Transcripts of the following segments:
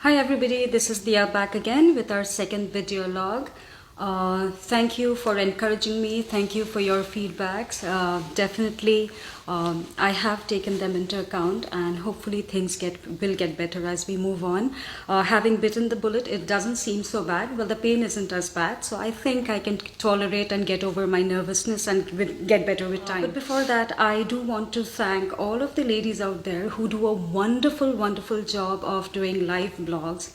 Hi everybody, this is Dia back again with our second video log. Thank you for encouraging me. Thank you for your feedbacks. Definitely, I have taken them into account, and hopefully things will get better as we move on. Having bitten the bullet, it doesn't seem so bad. Well, the pain isn't as bad, so I think I can tolerate and get over my nervousness and get better with time. But before that, I do want to thank all of the ladies out there who do a wonderful job of doing live blogs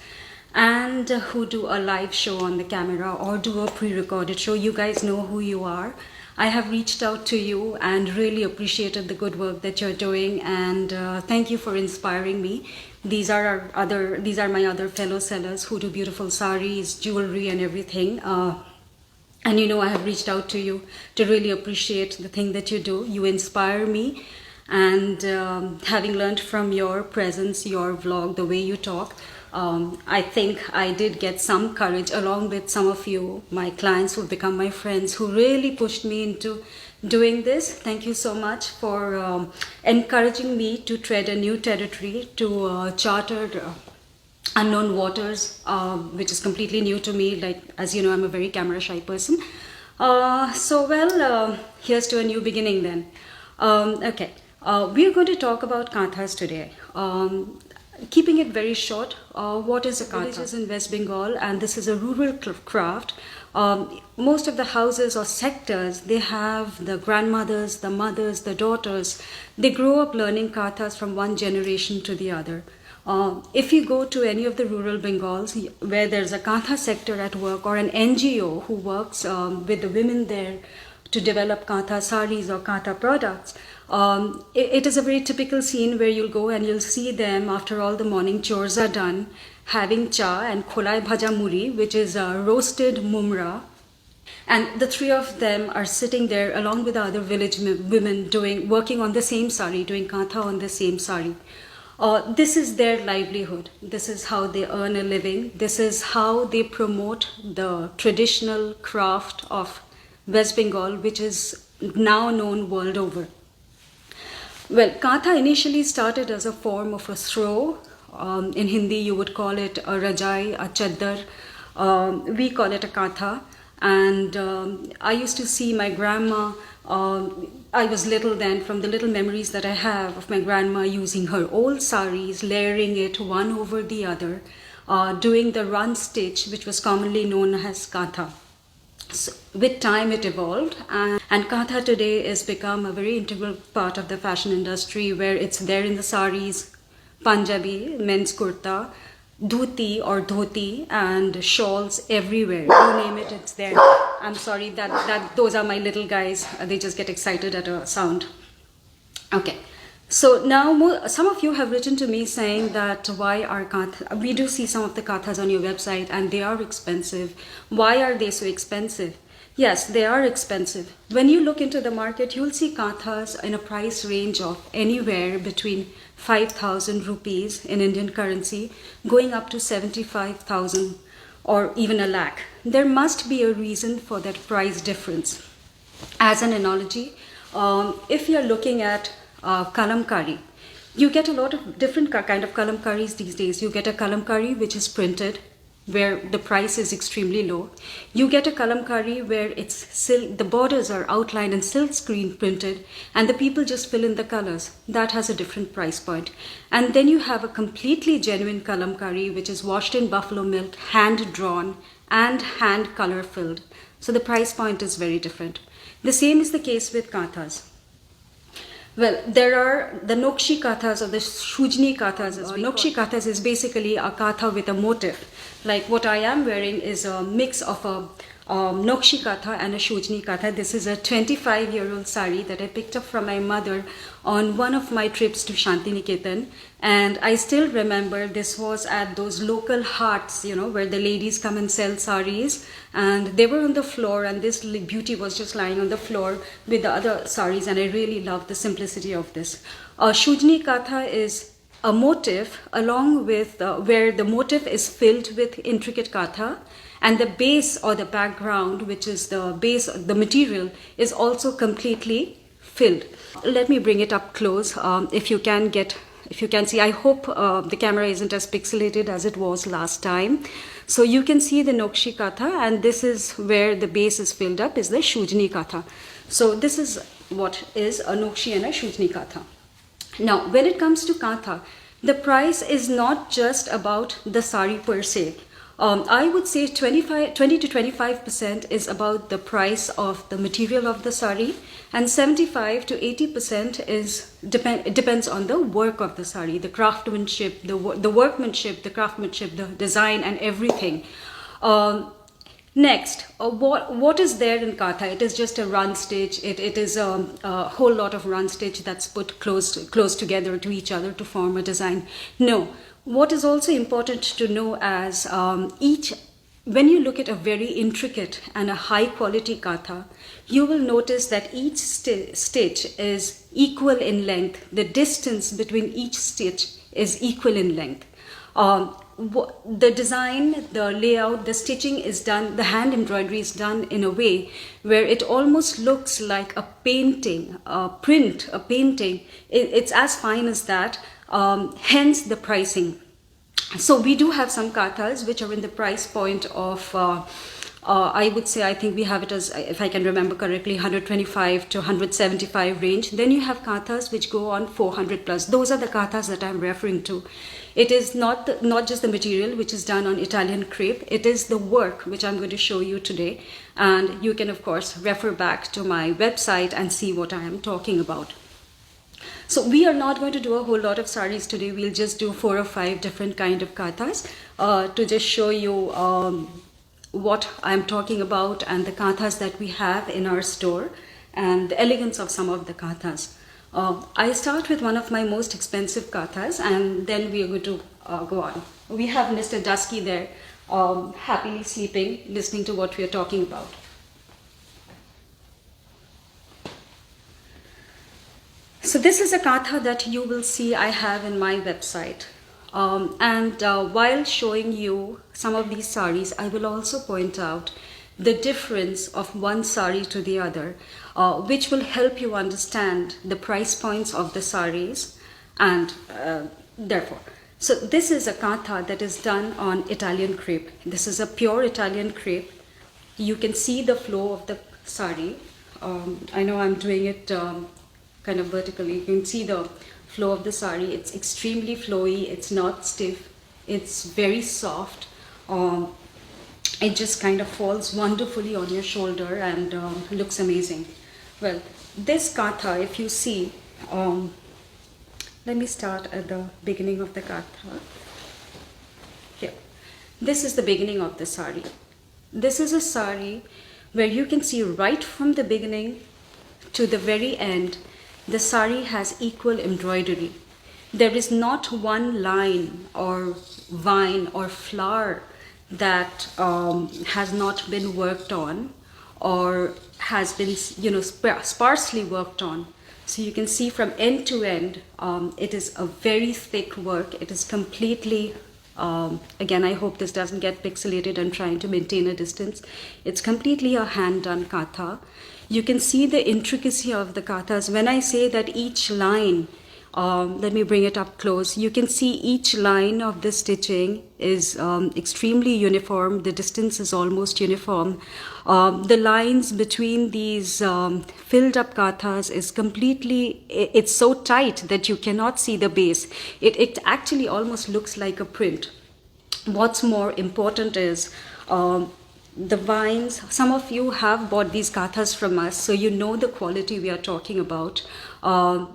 and who do a live show on the camera or do a pre-recorded show. You guys know who you are. I have reached out to you and really appreciated the good work that you're doing, and thank you for inspiring me. These are my other fellow sellers who do beautiful saris, jewelry and everything. And you know, I have reached out to you to really appreciate the thing that you do. You inspire me, and having learned from your presence, your vlog, the way you talk, I think I did get some courage along with some of you, my clients who've become my friends, who really pushed me into doing this. Thank you so much for encouraging me to tread a new territory, to charter unknown waters, which is completely new to me. Like, as you know, I'm a very camera shy person. Here's to a new beginning then. Okay, we're going to talk about Kanthas today. Keeping it very short, what is a Kantha? Villages in West Bengal, and this is a rural craft. Most of the houses or sectors, they have the grandmothers, the mothers, the daughters. They grow up learning Kanthas from one generation to the other. If you go to any of the rural Bengals where there's a Kantha sector at work, or an NGO who works with the women there to develop Kantha saris or Kantha products, it is a very typical scene where you'll go and you'll see them after all the morning chores are done, having cha and kholai bhaja muri, which is roasted mumra. And the three of them are sitting there along with the other village women working on the same sari, doing Kantha on the same sari. This is their livelihood. This is how they earn a living. This is how they promote the traditional craft of West Bengal, which is now known world over. Well, Kantha initially started as a form of a throw. In Hindi, you would call it a rajai, a chaddar. We call it a Kantha. And I used to see my grandma, I was little then, from the little memories that I have of my grandma using her old saris, layering it one over the other, doing the run stitch, which was commonly known as Kantha. So, with time it evolved, and Kantha today has become a very integral part of the fashion industry, where it's there in the saris, Punjabi, men's kurta, dhuti or dhoti, and shawls everywhere. You name it, it's there. I'm sorry that those are my little guys. They just get excited at a sound. Okay. So now some of you have written to me saying that why are Kanthas, we do see some of the Kanthas on your website and they are expensive. Why are they so expensive? Yes, they are expensive. When you look into the market, you'll see Kanthas in a price range of anywhere between 5,000 rupees in Indian currency, going up to 75,000 or even a lakh. There must be a reason for that price difference. As an analogy, if you're looking at kalamkari, you get a lot of different kind of kalamkaris these days. You get a kalamkari which is printed, where the price is extremely low. You get a kalamkari where it's silk, the borders are outlined and silk screen printed, and the people just fill in the colors. That has a different price point. And then you have a completely genuine kalamkari which is washed in buffalo milk, hand drawn and hand color filled. So the price point is very different. The same is the case with Kanthas. Well, there are the Nokshi Kanthas or the Shujni Kanthas. Nokshi Kanthas is basically a Kantha with a motif. Like what I am wearing is a mix of a Nokshi Kantha and a Shujni Kantha. This is a 25-year-old sari that I picked up from my mother on one of my trips to Shantiniketan. And I still remember this was at those local haats, you know, where the ladies come and sell saris. And they were on the floor, and this beauty was just lying on the floor with the other saris. And I really loved the simplicity of this. Shujni Kantha is a motif along with where the motif is filled with intricate Kantha, and the base or the background, which is the base, the material, is also completely filled. Let me bring it up close if you can get if you can see, I hope the camera isn't as pixelated as it was last time. So you can see the Nokshi Katha, and this is where the base is filled up, is the Shujni Katha. So this is what is a Nokshi and a Shujni Katha. Now, when it comes to Kantha, the price is not just about the sari per se. I would say 20 to 25% is about the price of the material of the sari, and 75 to 80% depends on the work of the sari, the craftsmanship, the workmanship, the craftsmanship, the design, and everything. Next, what is there in Katha? It is just a run stitch. It is a whole lot of run stitch that's put close together to each other to form a design. No, what is also important to know as when you look at a very intricate and a high quality Katha, you will notice that each stitch is equal in length. The distance between each stitch is equal in length. The design, the layout, the stitching is done, the hand embroidery is done in a way where it almost looks like a painting, a print, a painting. It's as fine as that, hence the pricing. So we do have some kathas which are in the price point of, I would say, I think we have it as, if I can remember correctly, 125 to 175 range. Then you have kathas which go on 400 plus. Those are the kathas that I'm referring to. It is not just the material which is done on Italian crepe. It is the work which I'm going to show you today. And you can, of course, refer back to my website and see what I am talking about. So we are not going to do a whole lot of saris today. We'll just do 4 or 5 different kind of kathas to just show you what I'm talking about and the kathas that we have in our store and the elegance of some of the kathas. I start with one of my most expensive kathas, and then we are going to go on. We have Mr. Dusky there, happily sleeping, listening to what we are talking about. So this is a katha that you will see I have in my website. While showing you some of these saris, I will also point out the difference of one sari to the other, which will help you understand the price points of the saris and therefore. So this is a katha that is done on Italian crepe. This is a pure Italian crepe. You can see the flow of the sari. I know I'm doing it kind of vertically. You can see the flow of the sari. It's extremely flowy. It's not stiff. It's very soft. It just kind of falls wonderfully on your shoulder and looks amazing. Well, this katha, if you see, let me start at the beginning of the katha. Here, this is the beginning of the sari. This is a sari where you can see right from the beginning to the very end, the sari has equal embroidery. There is not one line or vine or flower that has not been worked on or has been, sparsely worked on. So you can see from end to end, it is a very thick work. It is completely, again, I hope this doesn't get pixelated. I'm trying to maintain a distance. It's completely a hand-done katha. You can see the intricacy of the kathas. When I say that each line, let me bring it up close. You can see each line of the stitching is extremely uniform. The distance is almost uniform. The lines between these filled up kathas is completely, it's so tight that you cannot see the base. It actually almost looks like a print. What's more important is the vines. Some of you have bought these kathas from us, so you know the quality we are talking about.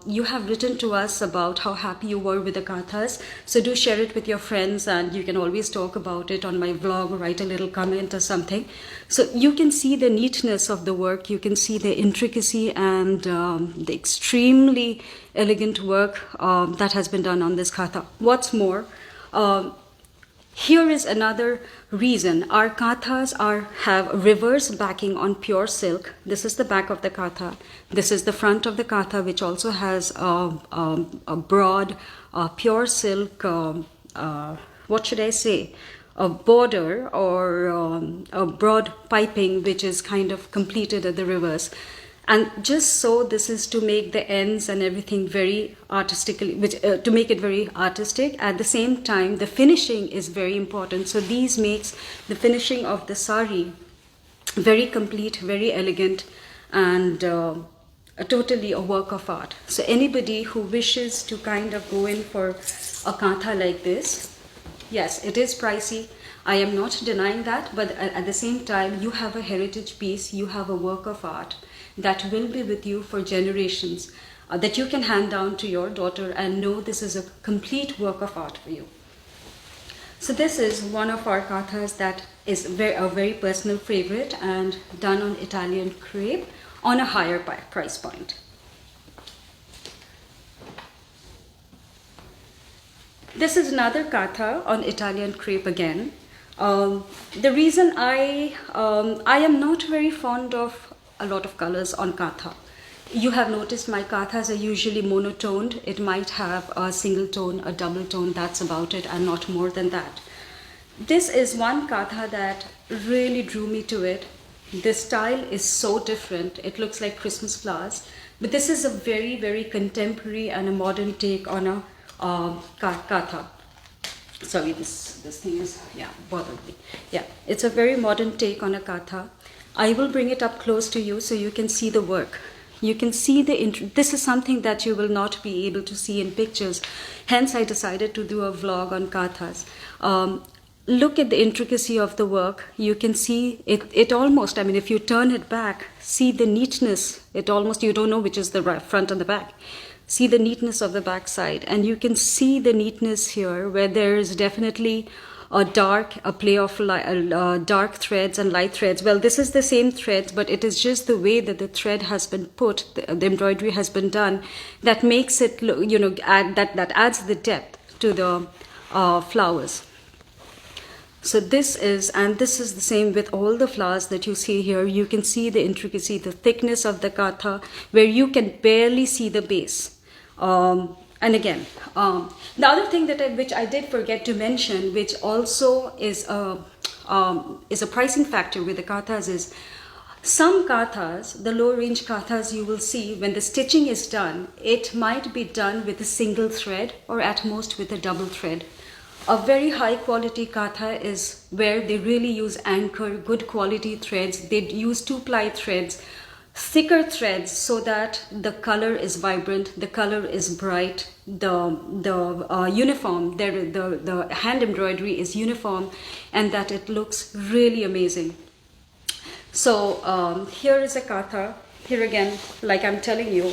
You have written to us about how happy you were with the kathas, so do share it with your friends, and you can always talk about it on my vlog or write a little comment or something. So you can see the neatness of the work, you can see the intricacy and the extremely elegant work that has been done on this katha. What's more, here is another reason. Our kathas have reverse backing on pure silk. This is the back of the katha. This is the front of the katha, which also has a broad pure silk, what should I say, a border or a broad piping which is kind of completed at the reverse. And just so this is to make the ends and everything very artistically, to make it very artistic. At the same time, the finishing is very important. So these makes the finishing of the sari very complete, very elegant, and totally a work of art. So anybody who wishes to kind of go in for a kantha like this, yes, it is pricey. I am not denying that, but at the same time, you have a heritage piece, you have a work of art that will be with you for generations, that you can hand down to your daughter and know this is a complete work of art for you. So this is one of our kanthas that is a very personal favorite and done on Italian crepe on a higher price point. This is another kantha on Italian crepe again. The reason I am not very fond of a lot of colors on kantha. You have noticed my kanthas are usually monotoned. It might have a single tone, a double tone, that's about it, and not more than that. This is one kantha that really drew me to it. The style is so different. It looks like Christmas flowers, but this is a very, very contemporary and a modern take on a kantha. Sorry, this thing is, bothered me. Yeah, it's a very modern take on a kantha. I will bring it up close to you so you can see the work. You can see this is something that you will not be able to see in pictures. Hence, I decided to do a vlog on kanthas. Look at the intricacy of the work. You can see it almost, I mean, if you turn it back, see the neatness. It almost, you don't know which is the front and the back. See the neatness of the back side. And you can see the neatness here where there is definitely a play of dark threads and light threads. Well, this is the same threads, but it is just the way that the thread has been put, the embroidery has been done, that makes it look, that adds the depth to the flowers. So this is the same with all the flowers that you see here. You can see the intricacy, the thickness of the kantha, where you can barely see the base. And again, the other thing which I did forget to mention, which also is a pricing factor with the kanthas, is some kanthas, the low range kanthas, you will see when the stitching is done, it might be done with a single thread or at most with a double thread. A very high quality kantha is where they really use anchor, good quality threads. They use 2-ply threads, thicker threads, so that the color is vibrant, the color is bright, the uniform, the hand embroidery is uniform, and that it looks really amazing. So here is a kantha. Here again, like I'm telling you,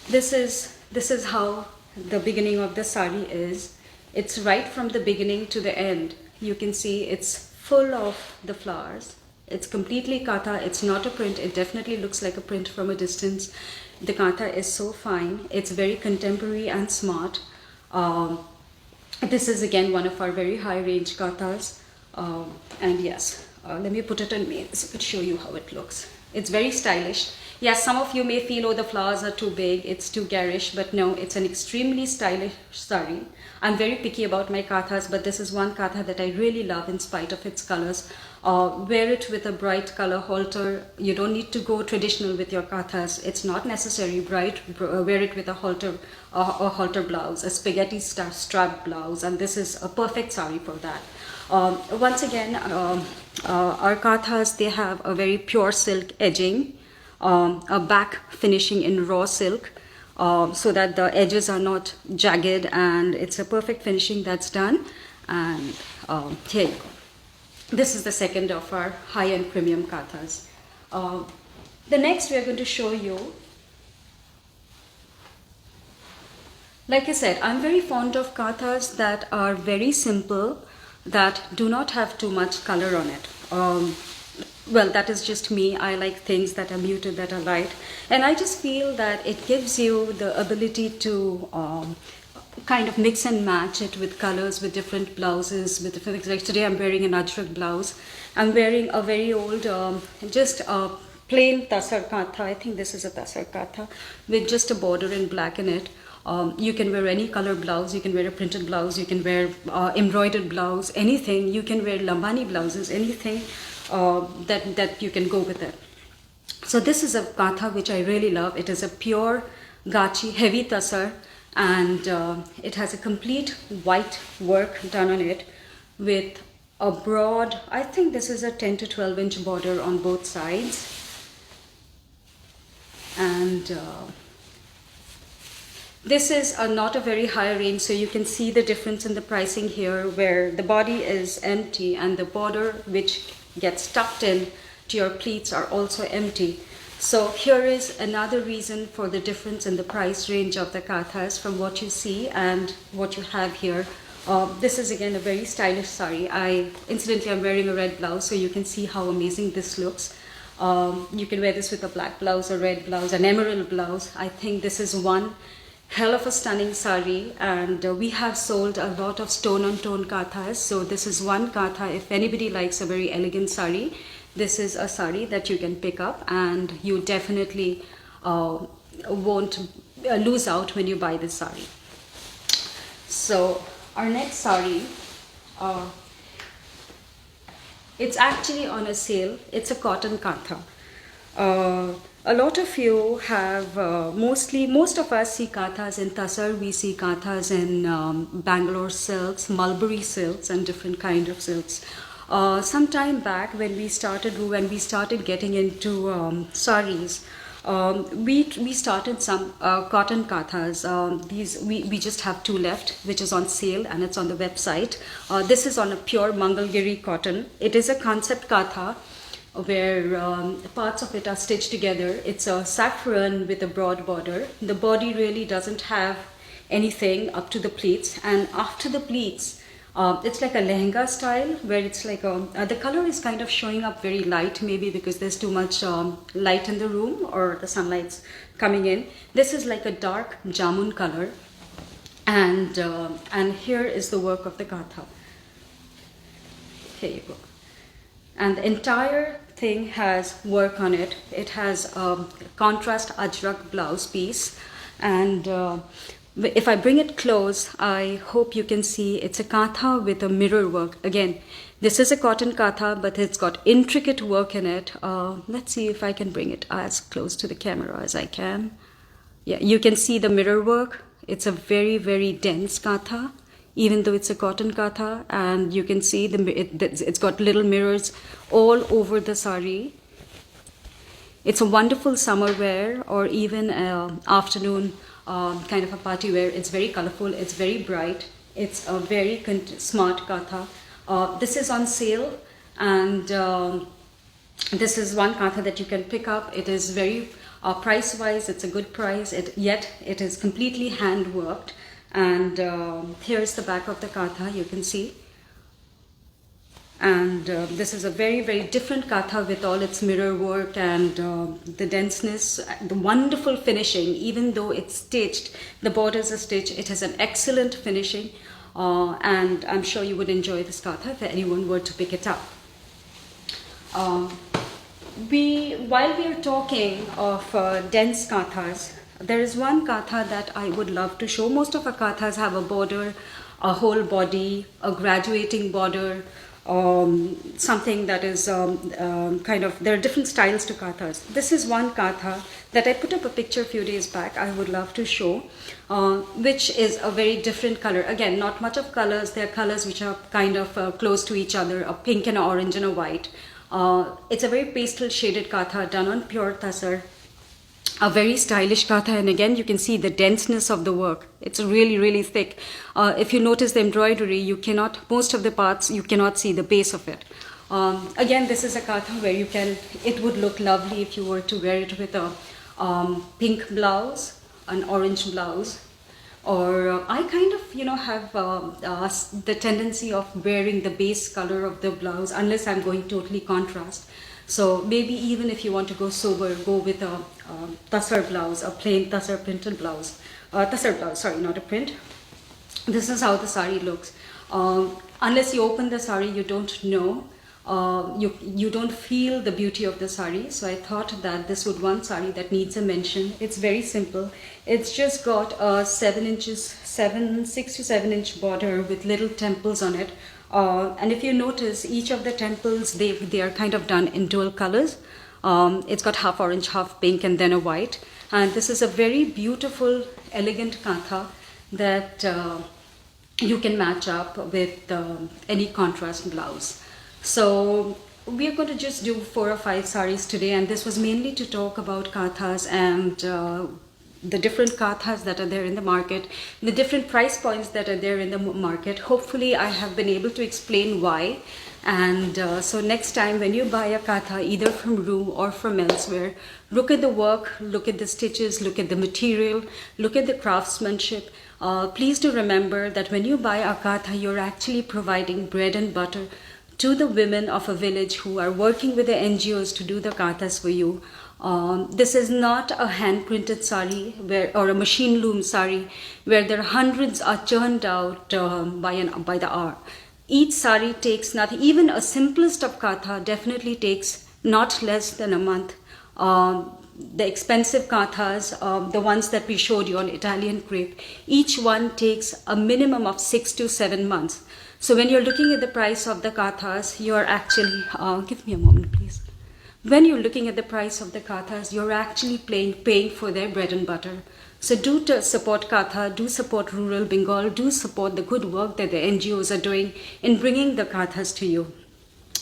this is how the beginning of the sari is. It's right from the beginning to the end. You can see it's full of the flowers. It's completely kantha. It's not a print. It definitely looks like a print from a distance. The kantha is so fine. It's very contemporary and smart. This is again one of our very high range kanthas. And yes, let me put it on me so I could show you how it looks. It's very stylish. Yes, some of you may feel, oh, the flowers are too big, it's too garish, but no, it's an extremely stylish sari. I'm very picky about my kanthas, but this is one kantha that I really love in spite of its colors. Wear it with a bright color halter. You don't need to go traditional with your kanthas. It's not necessary bright. Wear it with a halter blouse, a spaghetti strap blouse, and this is a perfect sari for that. Once again, our kanthas, they have a very pure silk edging, a back finishing in raw silk, so that the edges are not jagged, and it's a perfect finishing that's done. And here you go. This is the second of our high-end premium kanthas. The next we are going to show you, like I said, I'm very fond of kanthas that are very simple, that do not have too much color on it. Well, that is just me. I like things that are muted, that are light. And I just feel that it gives you the ability to kind of mix and match it with colors, with different blouses, with different, like today I'm wearing an ajrak blouse. I'm wearing a very old, just a plain tasar kantha. I think this is a tasar kantha with just a border in black in it. You can wear any color blouse, you can wear a printed blouse, you can wear embroidered blouse, anything. You can wear lambani blouses, anything that you can go with it. So this is a kantha which I really love. It is a pure gachi heavy tasar, and it has a complete white work done on it with a broad, I think this is a 10 to 12 inch border on both sides. And this is not a very high range, so you can see the difference in the pricing here, where the body is empty and the border which gets tucked in to your pleats are also empty. So here is another reason for the difference in the price range of the kanthas from what you see and what you have here. This is again a very stylish sari. Incidentally, I'm wearing a red blouse, so you can see how amazing this looks. You can wear this with a black blouse, a red blouse, an emerald blouse. I think this is one hell of a stunning sari, and we have sold a lot of stone on tone kanthas. So this is one kantha. If anybody likes a very elegant sari, this is a sari that you can pick up, and you definitely won't lose out when you buy this sari. So our next sari, it's actually on a sale. It's a cotton kantha. A lot of you have, most of us see kanthas in Tasar. We see kanthas in Bangalore silks, Mulberry silks, and different kind of silks. Some time back, when we started getting into saris, we started some cotton kanthas. We just have 2 left, which is on sale, and it's on the website. This is on a pure Mangalgiri cotton. It is a concept kantha where parts of it are stitched together. It's a saffron with a broad border. The body really doesn't have anything up to the pleats, and after the pleats, it's like a lehenga style, where it's like the color is kind of showing up very light, maybe because there's too much light in the room or the sunlight's coming in. This is like a dark jamun color, and here is the work of the kantha. Here you go. And the entire thing has work on it. It has a contrast ajrak blouse piece, and if I bring it close, I hope you can see it's a kantha with a mirror work. Again, this is a cotton kantha, but it's got intricate work in it. Let's see if I can bring it as close to the camera as I can. Yeah, you can see the mirror work. It's a very, very dense kantha, even though it's a cotton kantha, and you can see it's got little mirrors all over the sari. It's a wonderful summer wear, or even afternoon kind of a party wear. It's very colorful, it's very bright, it's a very smart kantha. This is on sale, and this is one kantha that you can pick up. It is very price wise, it's a good price, yet it is completely hand worked. And here's the back of the kantha, you can see. And this is a very, very different kantha with all its mirror work and the denseness, the wonderful finishing. Even though it's stitched, the borders are stitched, it has an excellent finishing. And I'm sure you would enjoy this kantha if anyone were to pick it up. While we are talking of dense kanthas, there is one kantha that I would love to show. Most of our kanthas have a border, a whole body, a graduating border, something that is kind of, there are different styles to kanthas. This is one kantha that I put up a picture a few days back. I would love to show, which is a very different color. Again, not much of colors. There are colors which are kind of close to each other, a pink and an orange and a white. It's a very pastel shaded kantha done on pure tasar. A very stylish kantha, and again you can see the denseness of the work. It's really, really thick. If you notice the embroidery, you cannot, most of the parts, you cannot see the base of it. Again, this is a kantha where you can, it would look lovely if you were to wear it with a pink blouse, an orange blouse, or I kind of, have the tendency of wearing the base color of the blouse unless I'm going totally contrast. So maybe even if you want to go sober, go with a tasar blouse, a plain tasar printed blouse. Tasar blouse, sorry, not a print. This is how the sari looks. Unless you open the sari, you don't know. You don't feel the beauty of the sari. So I thought that this would one sari that needs a mention. It's very simple. It's just got a 6 to 7 inch border with little temples on it. And if you notice, each of the temples, they are kind of done in dual colors. It's got half orange, half pink, and then a white. And this is a very beautiful, elegant kantha that you can match up with any contrast blouse. So we are going to just do 4 or 5 saris today, and this was mainly to talk about kanthas and the different kanthas that are there in the market, the different price points that are there in the market. Hopefully I have been able to explain why. And so next time when you buy a kantha, either from Room or from elsewhere, look at the work, look at the stitches, look at the material, look at the craftsmanship. Please do remember that when you buy a kantha, you're actually providing bread and butter to the women of a village who are working with the NGOs to do the kanthas for you. This is not a hand-printed sari or a machine loom sari where there are hundreds are churned out by the hour. Each sari takes nothing. Even a simplest of kantha definitely takes not less than a month. The expensive kanthas, the ones that we showed you on Italian crepe, each one takes a minimum of 6 to 7 months. So when you're looking at the price of the kanthas, you're actually, give me a moment please. When you're looking at the price of the kanthas, you're actually paying for their bread and butter. So do support kantha, do support rural Bengal, do support the good work that the NGOs are doing in bringing the kanthas to you.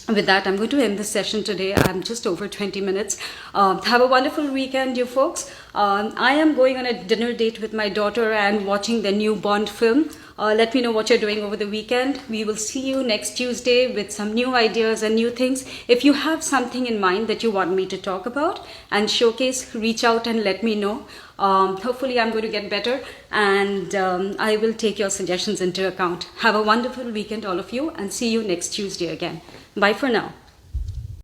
With that, I'm going to end this session today. I'm just over 20 minutes. Have a wonderful weekend, you folks. I am going on a dinner date with my daughter and watching the new Bond film. Let me know what you're doing over the weekend. We will see you next Tuesday with some new ideas and new things. If you have something in mind that you want me to talk about and showcase, reach out and let me know. Hopefully I'm going to get better, and I will take your suggestions into account. Have a wonderful weekend, all of you, and see you next Tuesday again. Bye for now.